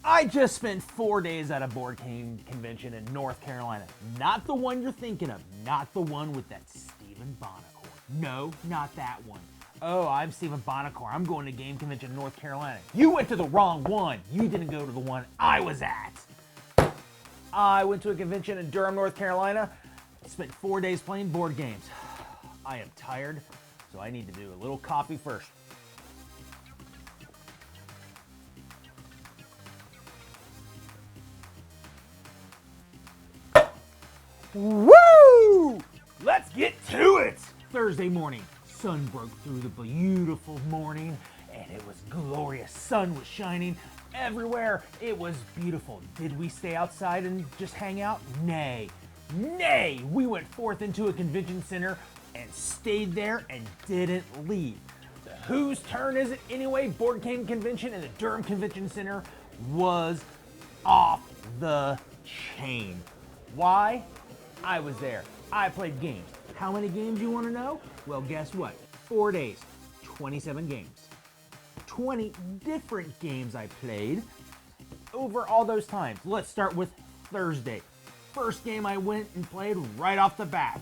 I just spent 4 days at a board game convention in North Carolina. Not the one you're thinking of. Not the one with that Stephen Bonacore. No, not that one. Oh, I'm Stephen Bonacore. I'm going to game convention in North Carolina. You went to the wrong one. You didn't go to the one I was at. I went to a convention in Durham, North Carolina. Spent 4 days playing board games. I am tired, so I need to do a little coffee first. Woo! Let's get to it! Thursday morning, sun broke through the beautiful morning, and it was glorious. Sun was shining everywhere. It was beautiful. Did we stay outside and just hang out? Nay. Nay! We went forth into a convention center and stayed there and didn't leave. Whose turn is it anyway? Board game convention in the Durham Convention Center was off the chain. Why? I was there. I played games. How many games you want to know? Well, guess what? 4 days, 27 games. 20 different games I played over all those times. Let's start with Thursday. First game I went and played right off the bat.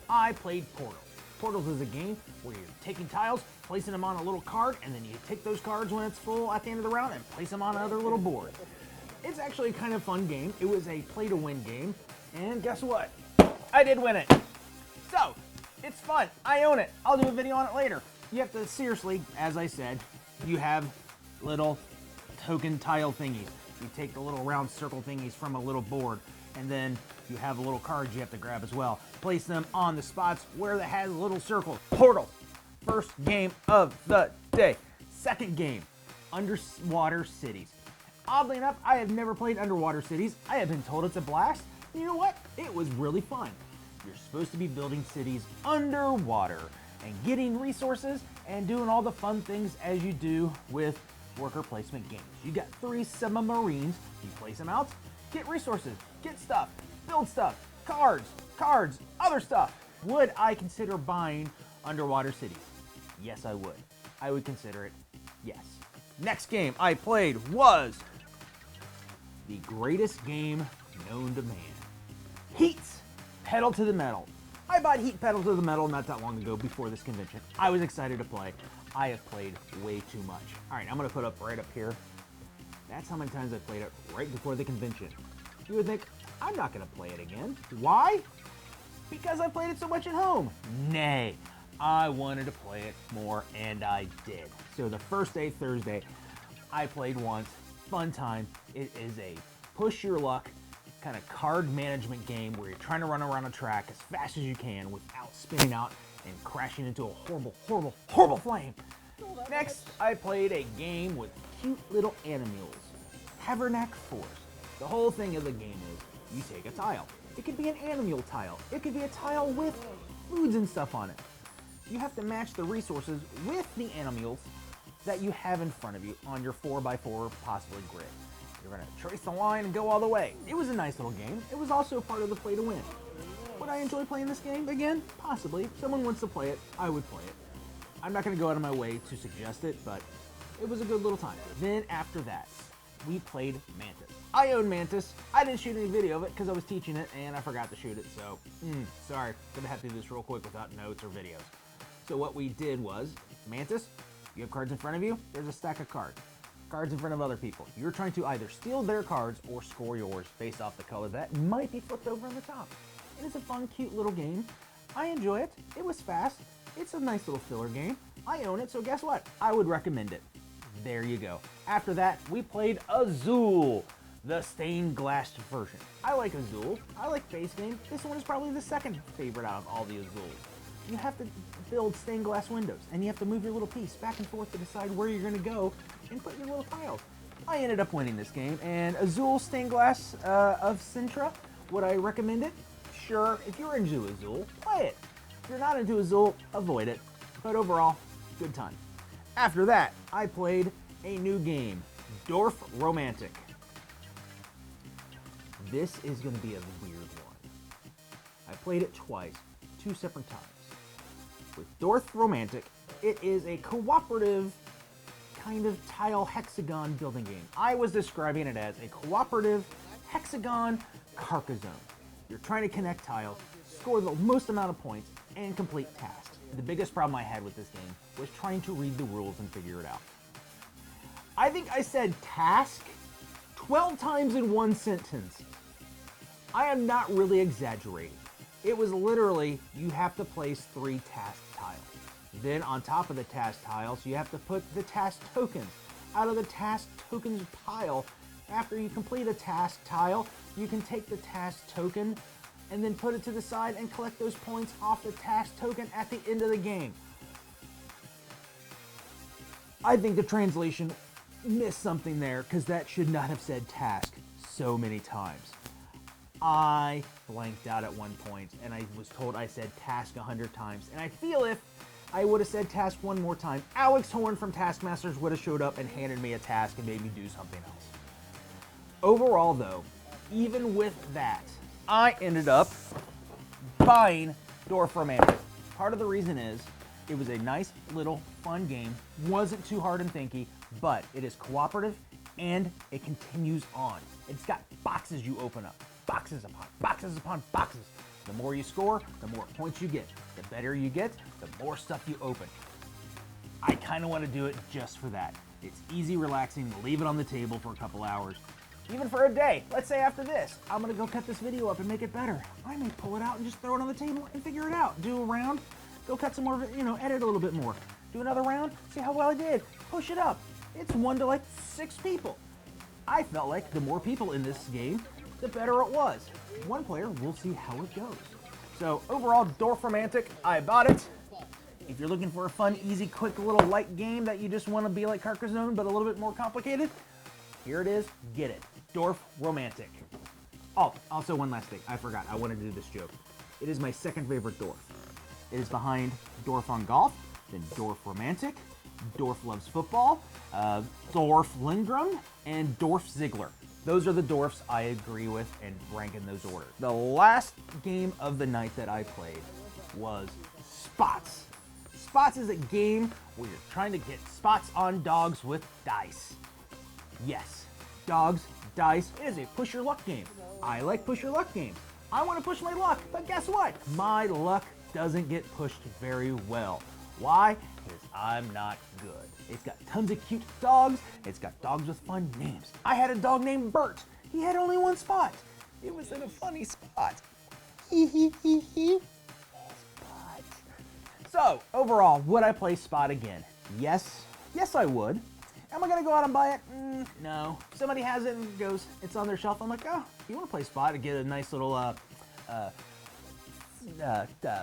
I played Portals. Portals is a game where you're taking tiles, placing them on a little card, and then you take those cards when it's full at the end of the round and place them on another little board. It's actually a kind of fun game. It was a play-to-win game, and guess what? I did win it. So, it's fun. I own it. I'll do a video on it later. You have to, seriously, as I said, you have little token tile thingies. You take the little round circle thingies from a little board, and then you have little cards you have to grab as well. Place them on the spots where it has little circles. Portals. First game of the day. Second game, Underwater Cities. Oddly enough, I have never played Underwater Cities. I have been told it's a blast. You know what? It was really fun. You're supposed to be building cities underwater and getting resources and doing all the fun things as you do with worker placement games. You got 3 submarines, you place them out, get resources, get stuff, build stuff, cards, other stuff. Would I consider buying Underwater Cities? Yes, I would. I would consider it, yes. Next game I played was the greatest game known to man. Heat, Pedal to the Metal. I bought Heat Pedal to the Metal not that long ago before this convention. I was excited to play. I have played way too much. All right, I'm gonna put up right up here. That's how many times I played it right before the convention. You would think, I'm not gonna play it again. Why? Because I played it so much at home. Nay, I wanted to play it more, and I did. So the first day, Thursday, I played once. Fun time. It is a push your luck kind of card management game where you're trying to run around a track as fast as you can without spinning out and crashing into a horrible, horrible, horrible flame. Next, I played a game with cute little animals, Tavernac Force. The whole thing of the game is you take a tile. It could be an animal tile. It could be a tile with foods and stuff on it. You have to match the resources with the animals that you have in front of you on your 4x4 possibly grid. You're gonna trace the line and go all the way. It was a nice little game. It was also part of the play to win. Would I enjoy playing this game again? Possibly. If someone wants to play it, I would play it. I'm not gonna go out of my way to suggest it, but it was a good little time. Then after that, we played Mantis. I own Mantis. I didn't shoot any video of it because I was teaching it and I forgot to shoot it, so sorry. Gonna have to do this real quick without notes or videos. So what we did was, Mantis, you have cards in front of you, there's a stack of cards. Cards in front of other people. You're trying to either steal their cards or score yours based off the color that might be flipped over on the top. It is a fun, cute little game. I enjoy it. It was fast. It's a nice little filler game. I own it, so guess what? I would recommend it. There you go. After that, we played Azul, the stained glass version. I like Azul. I like face game. This one is probably the second favorite out of all the Azuls. You have to build stained glass windows, and you have to move your little piece back and forth to decide where you're going to go and put your little tiles. I ended up winning this game, and Azul stained glass of Sintra, would I recommend it? Sure. If you're into Azul, play it. If you're not into Azul, avoid it. But overall, good time. After that, I played a new game, Dorf Romantic. This is going to be a weird one. I played it twice, 2 separate times. With Dorf Romantic, it is a cooperative kind of tile hexagon building game. I was describing it as a cooperative hexagon Carcassonne. You're trying to connect tiles, score the most amount of points, and complete tasks. The biggest problem I had with this game was trying to read the rules and figure it out. I think I said task 12 times in one sentence. I am not really exaggerating. It was literally, you have to place 3 task tiles. Then on top of the task tiles, you have to put the task tokens. Out of the task tokens pile, after you complete a task tile, you can take the task token and then put it to the side and collect those points off the task token at the end of the game. I think the translation missed something there because that should not have said task so many times. I blanked out at one point and I was told I said task 100 times, and I feel if I would have said task one more time, Alex Horn from Taskmasters would have showed up and handed me a task and made me do something else. Overall though, even with that, I ended up buying Dwarf Romantic. Part of the reason is it was a nice little fun game, wasn't too hard and thinky, but it is cooperative and it continues on. It's got boxes you open up, boxes upon boxes. The more you score, the more points you get. The better you get, the more stuff you open. I kind of want to do it just for that. It's easy, relaxing, leave it on the table for a couple hours. Even for a day. Let's say after this, I'm gonna go cut this video up and make it better. I may pull it out and just throw it on the table and figure it out. Do a round, go cut some more, edit a little bit more. Do another round, see how well I did. Push it up. It's 1 to like 6 people. I felt like the more people in this game, the better it was. One player, we'll see how it goes. So overall, Dwarf Romantic, I bought it. If you're looking for a fun, easy, quick little light game that you just want to be like Carcassonne but a little bit more complicated, here it is, get it. Dwarf Romantic. Oh, also one last thing, I forgot, I wanted to do this joke. It is my second favorite Dwarf. It is behind Dwarf on Golf, then Dwarf Romantic, Dwarf Loves Football, Dwarf Lindgren, and Dwarf Ziegler. Those are the dwarfs I agree with and rank in those orders. The last game of the night that I played was Spots. Spots is a game where you're trying to get spots on dogs with dice. Yes, dogs, dice, it is a push your luck game. I like push your luck games. I want to push my luck, but guess what? My luck doesn't get pushed very well. Why? Because I'm not good. It's got tons of cute dogs. It's got dogs with fun names. I had a dog named Bert. He had only 1 spot. It was in a funny spot. Spot. So, overall, would I play Spot again? Yes. Yes, I would. Am I going to go out and buy it? No. Somebody has it and goes, it's on their shelf. I'm like, oh, you want to play Spot and get a nice little,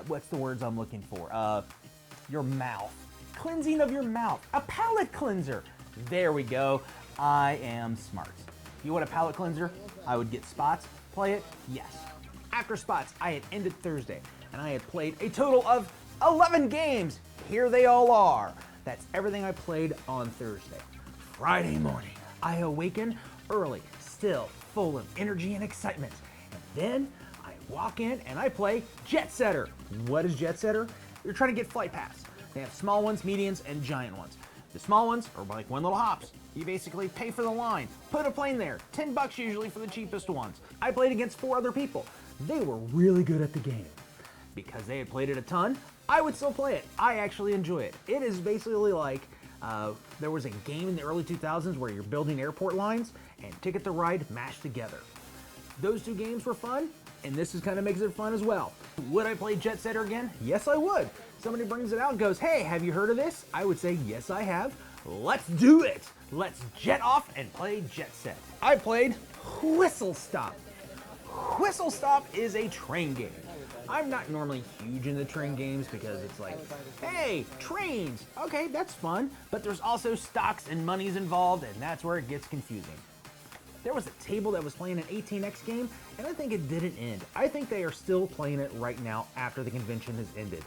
what's the words I'm looking for? Your mouth. Cleansing of your mouth. A palate cleanser. There we go. I am smart. You want a palate cleanser? I would get Spots. Play it? Yes. After Spots, I had ended Thursday, and I had played a total of 11 games. Here they all are. That's everything I played on Thursday. Friday morning, I awaken early, still full of energy and excitement. And then I walk in and I play Jet Setter. What is Jet Setter? You're trying to get flight paths. They have small ones, mediums, and giant ones. The small ones are like 1 little hops. You basically pay for the line, put a plane there, $10 usually for the cheapest ones. I played against 4 other people. They were really good at the game. Because they had played it a ton, I would still play it. I actually enjoy it. It is basically like, there was a game in the early 2000s where you're building airport lines and Ticket to Ride mashed together. Those 2 games were fun, and this is kind of makes it fun as well. Would I play Jet Setter again? Yes, I would. Somebody brings it out and goes, hey, have you heard of this? I would say, yes, I have. Let's do it. Let's jet off and play Jet Set. I played Whistle Stop. Whistle Stop is a train game. I'm not normally huge into train games because it's like, hey, trains, okay, that's fun, but there's also stocks and monies involved, and that's where it gets confusing. There was a table that was playing an 18X game, and I think it didn't end. I think they are still playing it right now after the convention has ended.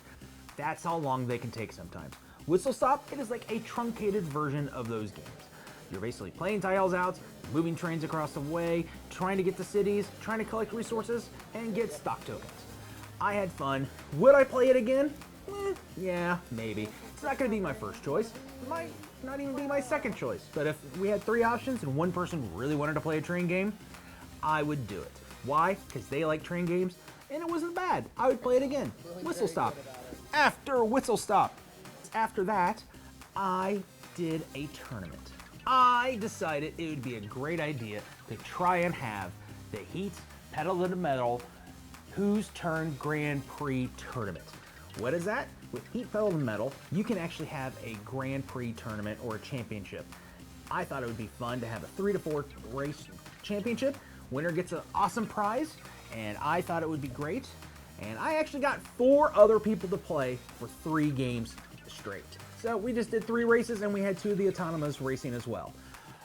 That's how long they can take sometimes. Whistle Stop, it is like a truncated version of those games. You're basically playing tiles out, moving trains across the way, trying to get to cities, trying to collect resources, and get stock tokens. I had fun. Would I play it again? Yeah, maybe. It's not going to be my first choice. It might not even be my second choice. But if we had 3 options and one person really wanted to play a train game, I would do it. Why? Because they like train games, and it wasn't bad. I would play it again. Whistle Stop. After Whistle Stop. After that, I did a tournament. I decided it would be a great idea to try and have the Heat Pedal to the Metal Whose Turn Grand Prix tournament. What is that? With Heat Pedal to the Metal, you can actually have a Grand Prix tournament or a championship. I thought it would be fun to have a 3 to 4 race championship. Winner gets an awesome prize, and I thought it would be great. And I actually got 4 other people to play for 3 games straight. So we just did 3 races, and we had 2 of the autonomous racing as well.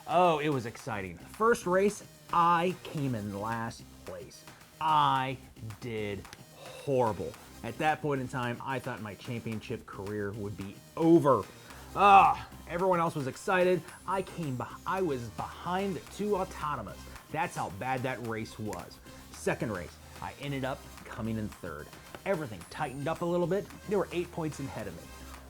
Oh, it was exciting. First race, I came in last place. I did horrible. At that point in time, I thought my championship career would be over. Everyone else was excited. I was behind the 2 autonomous. That's how bad that race was. Second race, I ended up coming in 3rd. Everything tightened up a little bit. They were 8 points ahead of me.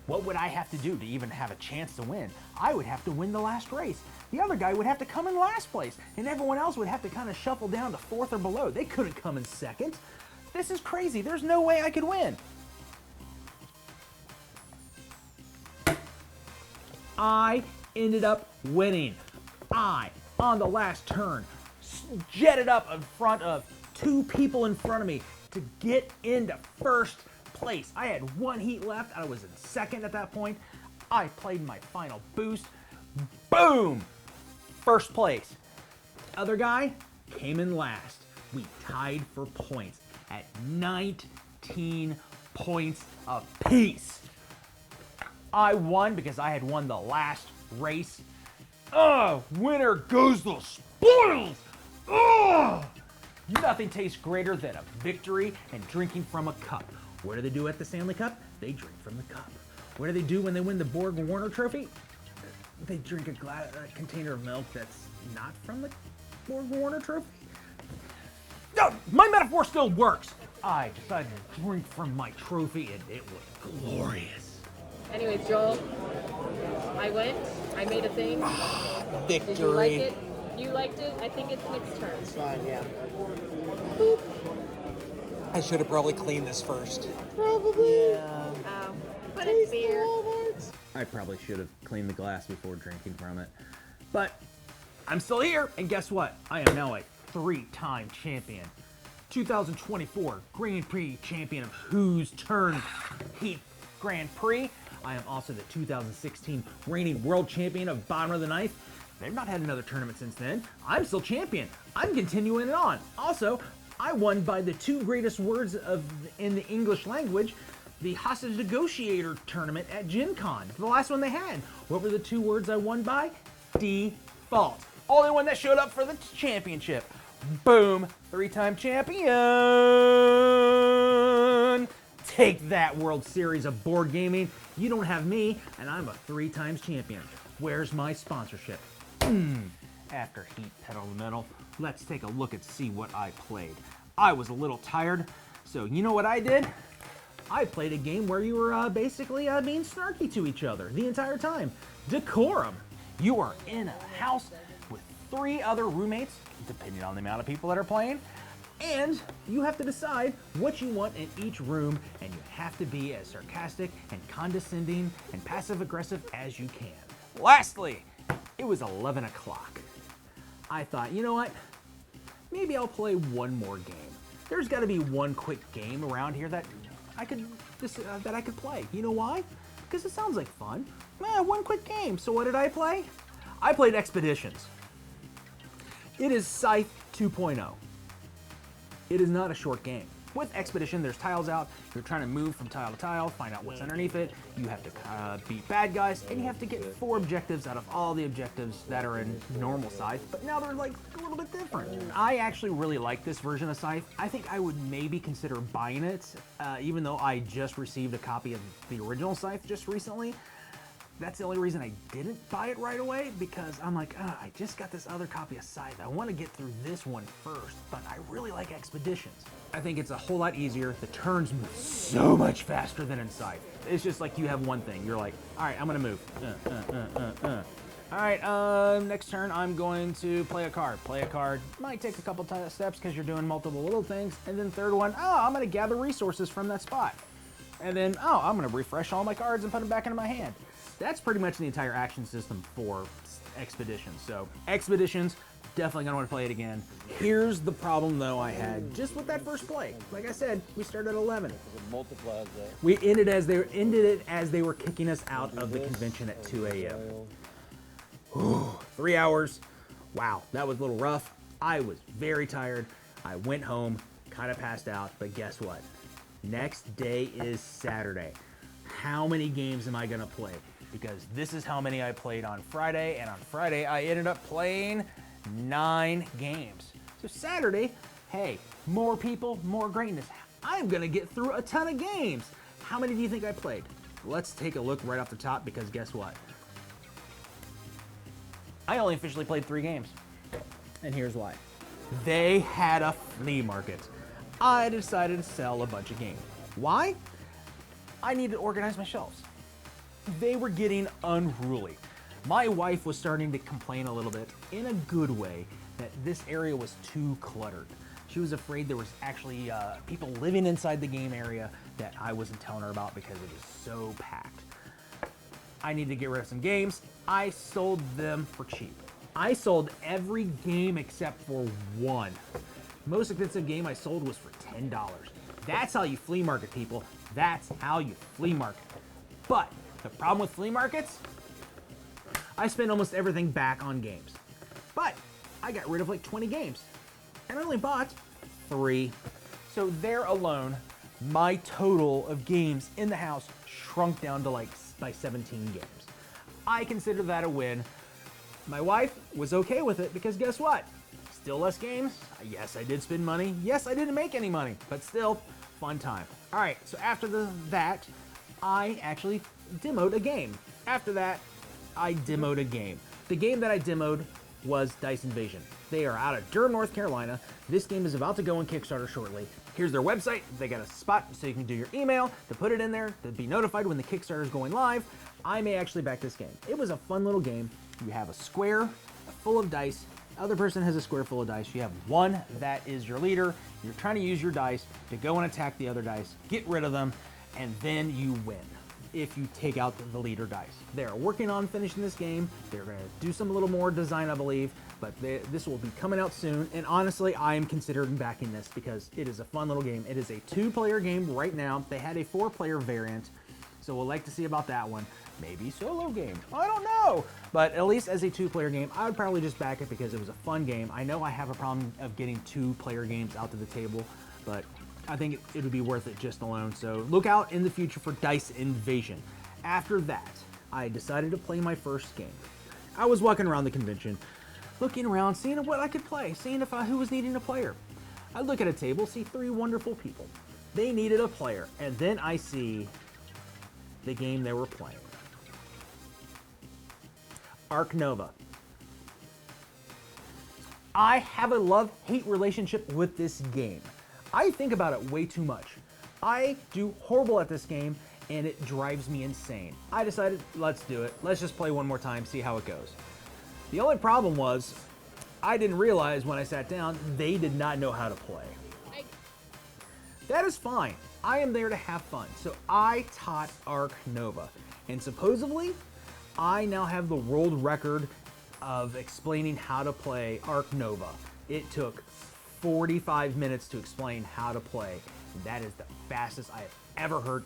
What would I have to do to even have a chance to win? I would have to win the last race. The other guy would have to come in last place, and everyone else would have to kind of shuffle down to 4th or below. They couldn't come in 2nd. This is crazy. There's no way I could win. I ended up winning. I, on the last turn, jetted up in front of 2 people in front of me to get into 1st place. I had 1 heat left. I was in 2nd at that point. I played my final boost. Boom! 1st place. Other guy came in last. We tied for points at 19 points apiece. I won because I had won the last race. Winner goes the spoils. Nothing tastes greater than a victory and drinking from a cup. What do they do at the Stanley Cup? They drink from the cup. What do they do when they win the Borg Warner Trophy? They drink a container of milk that's not from the Borg Warner Trophy. No, my metaphor still works. I decided to drink from my trophy, and it was glorious. Anyways, Joel, I went. I made a thing. Victory. Did you like it? You liked it? I think it's Nick's turn. It's fine, yeah. Boop. I should have probably cleaned this first. Probably. Yeah. But it's beer. I probably should have cleaned the glass before drinking from it. But I'm still here, and guess what? I am now a 3-time champion. 2024 Grand Prix champion of Whose Turn Heat Grand Prix. I am also the 2016 reigning world champion of Bottom of the Ninth. They've not had another tournament since then. I'm still champion. I'm continuing it on. Also, I won by the 2 greatest words in the English language, the Hostage Negotiator tournament at Gen Con, the last one they had. What were the 2 words I won by? Default. Only one that showed up for the championship. Boom, 3-time champion. Take that, World Series of Board Gaming. You don't have me, and I'm a 3 times champion. Where's my sponsorship? After Heat Pedal to the Metal, let's take a look and see what I played. I was a little tired, so you know what I did? I played a game where you were basically being snarky to each other the entire time. Decorum. You are in a house with 3 other roommates, depending on the amount of people that are playing, and you have to decide what you want in each room, and you have to be as sarcastic and condescending and passive-aggressive as you can. Lastly, it was 11 o'clock. I thought, you know what? Maybe I'll play one more game. There's got to be one quick game around here that I could play. You know why? Because it sounds like fun. One quick game. So what did I play? I played Expeditions. It is Scythe 2.0. It is not a short game. With Expedition, there's tiles out. You're trying to move from tile to tile, find out what's underneath it. You have to beat bad guys, and you have to get 4 objectives out of all the objectives that are in normal Scythe, but now they're like a little bit different. I actually really like this version of Scythe. I think I would maybe consider buying it, even though I just received a copy of the original Scythe just recently. That's the only reason I didn't buy it right away, because I'm like, I just got this other copy of Scythe. I want to get through this one first, but I really like Expeditions. I think it's a whole lot easier. The turns move so much faster than in Scythe. It's just like you have one thing. You're like, all right, I'm going to move. All right, next turn, I'm going to play a card. Play a card. Might take a couple steps because you're doing multiple little things. And then third one, I'm going to gather resources from that spot. And then, I'm going to refresh all my cards and put them back into my hand. That's pretty much the entire action system for Expeditions. So, Expeditions, definitely going to want to play it again. Here's the problem, though, I had just with that first play. Like I said, we started at 11. We ended it as they were kicking us out of the convention at 2 a.m. 3 hours. Wow, that was a little rough. I was very tired. I went home, kind of passed out, but guess what? Next day is Saturday. How many games am I going to play? Because this is how many I played on Friday, and on Friday I ended up playing 9 games. So Saturday, hey, more people, more greatness. I'm going to get through a ton of games. How many do you think I played? Let's take a look right off the top, because guess what? I only officially played 3 games. And here's why. They had a flea market. I decided to sell a bunch of games. Why? I needed to organize my shelves. They were getting unruly. My wife was starting to complain a little bit, in a good way, that this area was too cluttered. She was afraid there was actually people living inside the game area that I wasn't telling her about because it was so packed. I needed to get rid of some games. I sold them for cheap. I sold every game except for one. Most expensive game I sold was for $10. That's how you flea market, people. That's how you flea market. But the problem with flea markets, I spend almost everything back on games. But I got rid of like 20 games, and I only bought 3. So there alone, my total of games in the house shrunk down to like by 17 games. I consider that a win. My wife was okay with it because guess what? Still less games. Yes, I did spend money. Yes, I didn't make any money, but still, fun time. All right, so after that, I actually demoed a game. After that, I demoed a game. The game that I demoed was Dice Invasion. They are out of Durham, North Carolina. This game is about to go on Kickstarter shortly. Here's their website. They got a spot so you can do your email to put it in there to be notified when the Kickstarter is going live. I may actually back this game. It was a fun little game. You have a square full of dice. Other person has a square full of dice. You have one that is your leader. You're trying to use your dice to go and attack the other dice, get rid of them, and then you win if you take out the leader dice. They're working on finishing this game. They're going to do some little more design, I believe, but this will be coming out soon. And honestly, I am considering backing this because it is a fun little game. It is a 2-player game right now. They had a 4-player variant, so we'll like to see about that one. Maybe solo game. I don't know. But at least as a 2-player game, I would probably just back it because it was a fun game. I know I have a problem of getting 2-player games out to the table, but I think it would be worth it just alone. So look out in the future for Dice Invasion. After that, I decided to play my first game. I was walking around the convention, looking around, seeing what I could play, seeing if who was needing a player. I look at a table, see 3 wonderful people. They needed a player, and then I see the game they were playing. Ark Nova. I have a love-hate relationship with this game. I think about it way too much. I do horrible at this game, and it drives me insane. I decided, let's do it. Let's just play one more time, see how it goes. The only problem was, I didn't realize when I sat down, they did not know how to play. That is fine. I am there to have fun. So I taught Ark Nova, and supposedly, I now have the world record of explaining how to play Ark Nova. It took 45 minutes to explain how to play. That is the fastest I have ever heard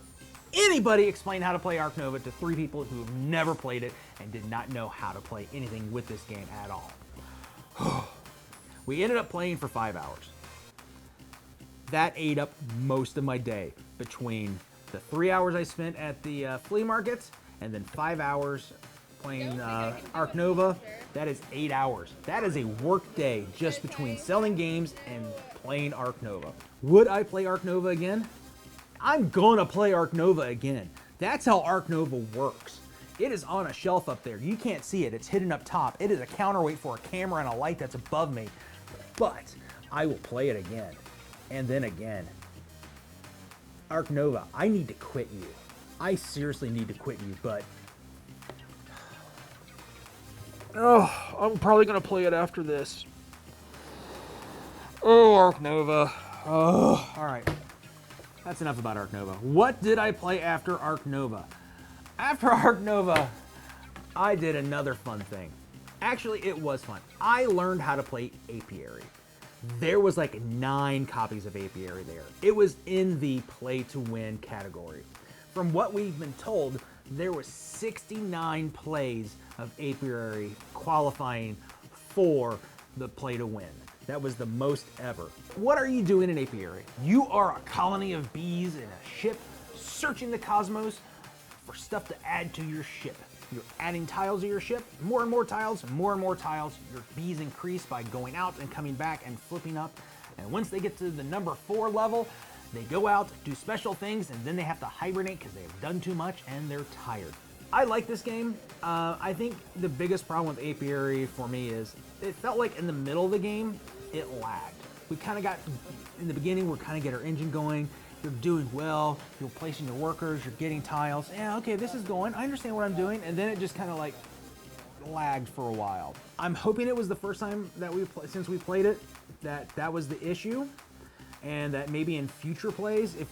anybody explain how to play Ark Nova to 3 people who have never played it and did not know how to play anything with this game at all. We ended up playing for 5 hours. That ate up most of my day between the 3 hours I spent at the flea market and then 5 hours playing Ark Nova. That is 8 hours. That is a work day just between selling games and playing Ark Nova. Would I play Ark Nova again? I'm gonna play Ark Nova again. That's how Ark Nova works. It is on a shelf up there. You can't see it. It's hidden up top. It is a counterweight for a camera and a light that's above me. But I will play it again and then again. Ark Nova, I need to quit you. I seriously need to quit you, but oh, I'm probably gonna play it after this. Oh, Ark Nova. Oh, all right. That's enough about Ark Nova. What did I play after Ark Nova? After Ark Nova, I did another fun thing. Actually, it was fun. I learned how to play Apiary. There was like 9 copies of Apiary there. It was in the play to win category. From what we've been told, there was 69 plays of Apiary qualifying for the play to win. That was the most ever. What are you doing in Apiary? You are a colony of bees in a ship searching the cosmos for stuff to add to your ship. You're adding tiles to your ship, more and more tiles, more and more tiles. Your bees increase by going out and coming back and flipping up. And once they get to the number 4 level, they go out, do special things, and then they have to hibernate because they've done too much and they're tired. I like this game. I think the biggest problem with Apiary for me is it felt like in the middle of the game, it lagged. We kind of got, in the beginning, we're kind of get our engine going. You're doing well, you're placing your workers, you're getting tiles. Yeah, okay, this is going. I understand what I'm doing. And then it just kind of like lagged for a while. I'm hoping it was the first time that since we played it, that was the issue. And that maybe in future plays, if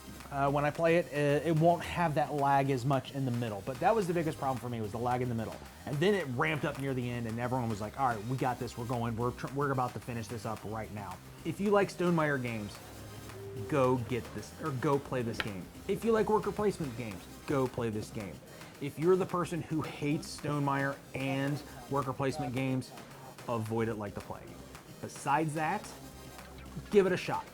when I play it, it won't have that lag as much in the middle. But that was the biggest problem for me, was the lag in the middle. And then it ramped up near the end, and everyone was like, all right, we got this, we're going, we're about to finish this up right now. If you like Stonemaier games, go get this, or go play this game. If you like worker placement games, go play this game. If you're the person who hates Stonemaier and worker placement games, avoid it like the plague. Besides that, give it a shot.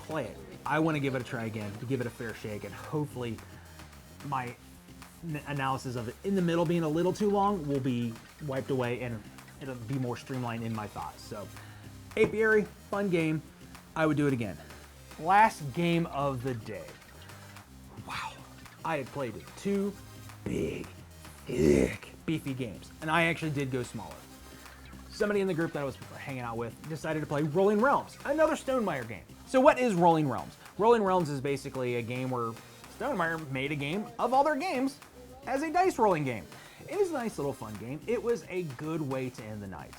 Play it. I want to give it a try again, to give it a fair shake, and hopefully my analysis of it in the middle being a little too long will be wiped away and it'll be more streamlined in my thoughts. So, Apiary, fun game. I would do it again. Last game of the day. Wow. I had played 2 big, thick, beefy games, and I actually did go smaller. Somebody in the group that I was hanging out with decided to play Rolling Realms, another Stonemaier game. So what is Rolling Realms? Rolling Realms is basically a game where Stonemaier made a game of all their games as a dice rolling game. It is a nice little fun game. It was a good way to end the night.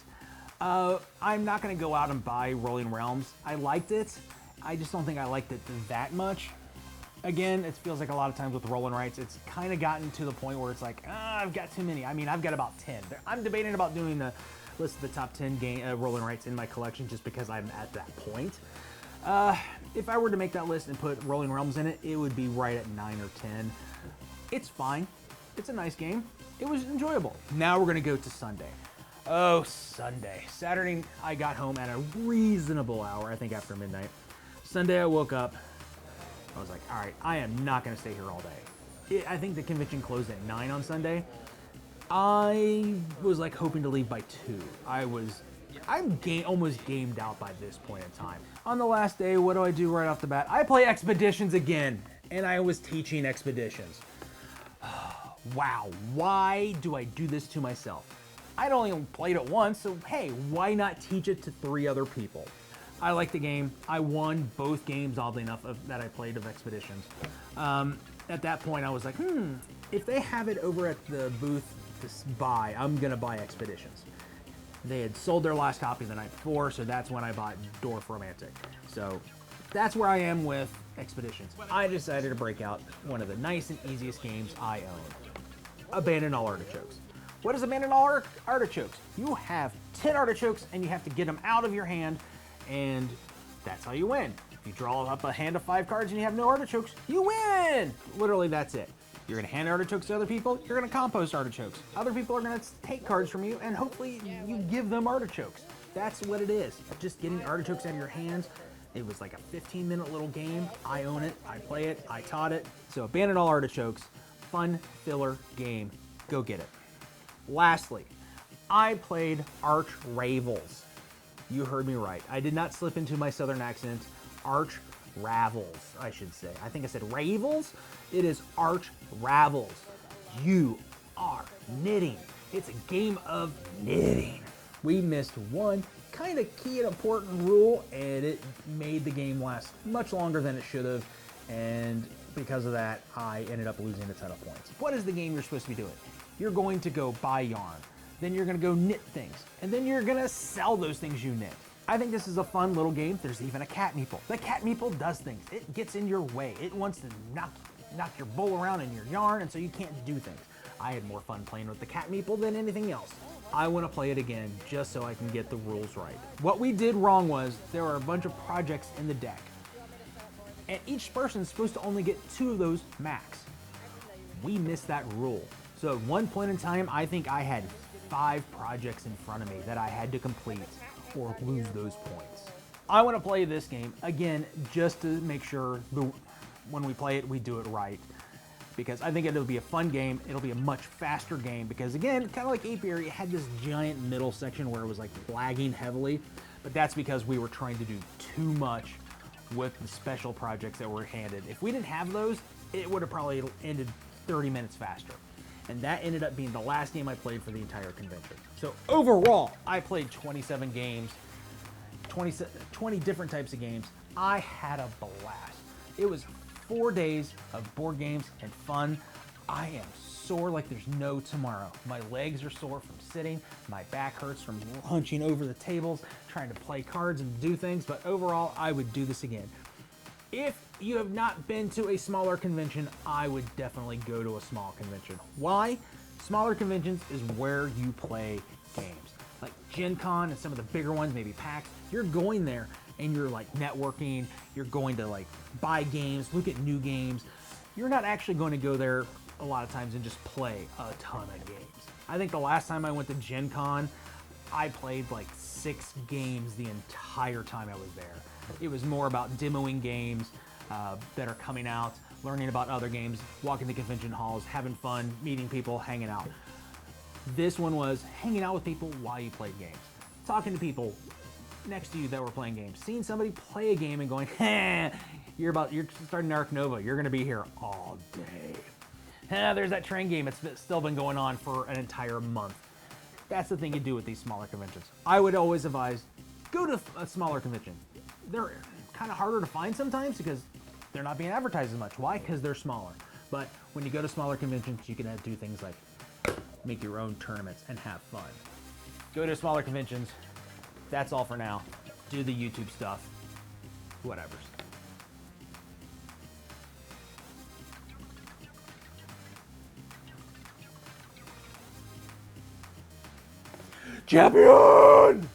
I'm not going to go out and buy Rolling Realms. I liked it. I just don't think I liked it that much. Again, it feels like a lot of times with Rolling Rights, it's kind of gotten to the point where it's like, I've got too many. I mean, I've got about 10. I'm debating about doing the list of the top 10 Rolling Rights in my collection just because I'm at that point. If I were to make that list and put Rolling Realms in it, it would be right at 9 or 10. It's fine. It's a nice game. It was enjoyable. Now we're going to go to Sunday. Oh, Sunday. Saturday, I got home at a reasonable hour, I think after midnight. Sunday, I woke up. I was like, all right, I am not going to stay here all day. I think the convention closed at 9 on Sunday. I was like hoping to leave by 2. I'm almost gamed out by this point in time. On the last day, what do I do right off the bat? I play Expeditions again, and I was teaching Expeditions. Wow, why do I do this to myself? I'd only played it once, so hey, why not teach it to 3 other people? I like the game. I won both games, oddly enough, that I played of Expeditions. At that point, I was like, if they have it over at the booth to buy, I'm going to buy Expeditions. They had sold their last copy the night before, so that's when I bought Dwarf Romantic. So that's where I am with Expeditions. I decided to break out one of the nice and easiest games I own. Abandon All Artichokes. What is Abandon All Artichokes? You have 10 artichokes and you have to get them out of your hand, and that's how you win. If you draw up a hand of 5 cards and you have no artichokes, you win! Literally, that's it. You're gonna hand artichokes to other people, you're gonna compost artichokes. Other people are gonna take cards from you, and hopefully you give them artichokes. That's what it is. Just getting artichokes out of your hands. It was like a 15-minute little game. I own it, I play it, I taught it. So Abandon All Artichokes, fun filler game. Go get it. Lastly, I played Arch Ravels. You heard me right. I did not slip into my southern accent. Arch Ravels, I should say. I think I said Ravels. It is Arch Ravels. You are knitting. It's a game of knitting. We missed one kind of key and important rule, and it made the game last much longer than it should have, and because of that, I ended up losing a ton of points. What is the game you're supposed to be doing? You're going to go buy yarn, then you're gonna go knit things, and then you're gonna sell those things you knit. I think this is a fun little game. There's even a cat meeple. The cat meeple does things. It gets in your way. It wants to knock your bowl around in your yarn, and so you can't do things. I had more fun playing with the cat meeple than anything else. I want to play it again just so I can get the rules right. What we did wrong was there were a bunch of projects in the deck, and each person's supposed to only get 2 of those max. We missed that rule. So at one point in time, I think I had 5 projects in front of me that I had to complete or lose those points. I want to play this game again just to make sure when we play it, we do it right. Because I think it'll be a fun game. It'll be a much faster game because, again, kind of like Apiary, it had this giant middle section where it was like lagging heavily, but that's because we were trying to do too much with the special projects that were handed. If we didn't have those, it would have probably ended 30 minutes faster. And that ended up being the last game I played for the entire convention. So overall, I played 27 games, 20 different types of games. I had a blast. It was 4 days of board games and fun. I am sore like there's no tomorrow. My legs are sore from sitting. My back hurts from hunching over the tables, trying to play cards and do things. But overall, I would do this again. If you have not been to a smaller convention, I would definitely go to a small convention. Why? Smaller conventions is where you play games. Like Gen Con and some of the bigger ones, maybe PAX, you're going there and you're like networking, you're going to like buy games, look at new games. You're not actually going to go there a lot of times and just play a ton of games. I think the last time I went to Gen Con, I played like 6 games the entire time I was there. It was more about demoing games that are coming out, learning about other games, walking to convention halls, having fun, meeting people, hanging out. This one was hanging out with people while you played games, talking to people next to you that were playing games, seeing somebody play a game and going, you're starting Arc Nova, you're gonna be here all day. There's that train game, it's still been going on for an entire month. That's the thing you do with these smaller conventions. I would always advise, go to a smaller convention. They're kind of harder to find sometimes because they're not being advertised as much. Why? Because they're smaller. But when you go to smaller conventions, you can do things like make your own tournaments and have fun. Go to smaller conventions. That's all for now. Do the YouTube stuff. Whatever. Champion!